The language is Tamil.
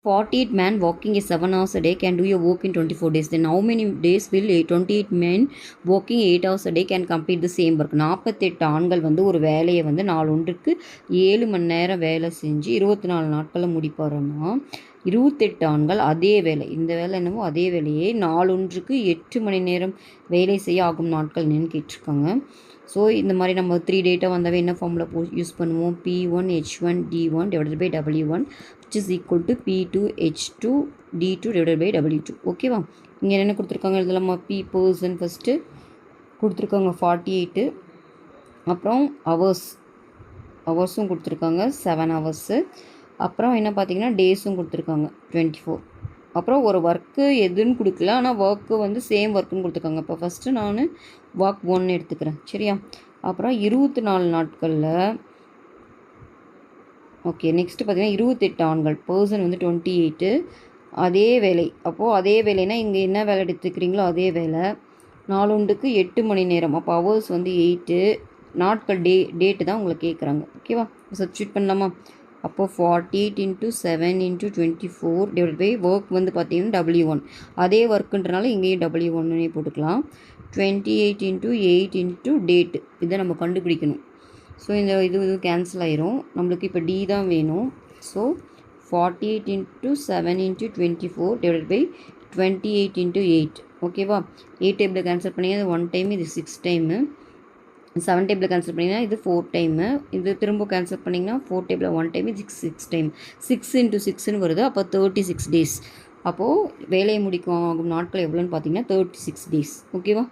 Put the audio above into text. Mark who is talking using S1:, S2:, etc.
S1: 48 men working is 7 hours a day can do your work in 24 days. Then how many days will 28 men working 8 hours a day can complete the same work? 48 ஆண்கள் வந்து ஒரு வேலையை வந்து நாளொன்றுக்கு 7 மணி நேரம் வேலை செஞ்சு 24 நாட்களில் முடிப்பாருன்னா 28 ஆண்கள் அதே வேலை, இந்த வேலை என்னவோ அதே வேலையை நாளொன்றுக்கு 8 மணி நேரம் வேலை செய்ய ஆகும் நாட்கள் என்னன்னு கேட்டிருக்காங்க. ஸோ இந்த மாதிரி நம்ம 3 டேட்டா வந்தாவே என்ன ஃபார்முலா யூஸ் பண்ணுவோம்? P1 H1 D1 divided by W1 which is equal to P2 H2 D2 divided by W2. ஓகேவா? இங்கே என்ன கொடுத்துருக்காங்க எழுதலாமா? P பர்சன் ஃபஸ்ட்டு கொடுத்துருக்காங்க 48, அப்புறம் ஹவர்ஸும் கொடுத்துருக்காங்க 7 ஹவர்ஸு, அப்புறம் என்ன பார்த்தீங்கன்னா டேஸும் கொடுத்துருக்காங்க 24, அப்புறம் ஒரு ஒர்க்கு எதுன்னு கொடுக்கல, ஆனால் ஒர்க்கு வந்து சேம் ஒர்க்குன்னு கொடுத்துருக்காங்க. இப்போ ஃபஸ்ட்டு நான் ஒர்க் 1 எடுத்துக்கிறேன், சரியா? அப்புறம் 24 நாட்களில் ஓகே. நெக்ஸ்ட்டு பார்த்தீங்கன்னா 28 ஆண்கள், பர்சன் வந்து 28, அதே வேலை. அப்போது அதே வேலைனா இங்கே என்ன வேலை எடுத்துக்கிறீங்களோ அதே வேலை, நாளொன்றுக்கு 8 மணி நேரம். அப்போ ஹவர்ஸ் வந்து 8, நாட்கள் டேட்டு தான் உங்களை கேட்குறாங்க. ஓகேவா? சப்ஸ்டியூட் பண்ணலாமா? அப்போது 48 × 7 × 24 டிவைட் பை ஒர்க் வந்து பார்த்தீங்கன்னா W1, அதே ஒர்க்குன்றனால இங்கேயும் W1னே போட்டுக்கலாம். 28 × 8 × டேட்டு, இதை நம்ம கண்டுபிடிக்கணும். ஸோ இந்த இது கேன்சல் ஆயிரும். நம்மளுக்கு இப்போ D தான் வேணும். So 48 × 7 × 24 divide by 28 × 8. ஓகேவா? 8 டேபிள் கேன்சல் பண்ணிங்கன்னா இது 1 டைம், இது 6 டைமு. 7 டேபிள் கேன்சல் பண்ணிங்கன்னா இது 4 டைமு. இது திரும்ப கேன்சல் பண்ணிங்கன்னா 4 டேபிள் 1 டைம், இது 6 டைம். 6 × 6ன்னு வருது. அப்போ 36 டேஸ். அப்போது வேலையை முடிக்கும் ஆகும் நாட்கள் எவ்வளோன்னு பார்த்தீங்கன்னா 36 டேஸ். ஓகேவா?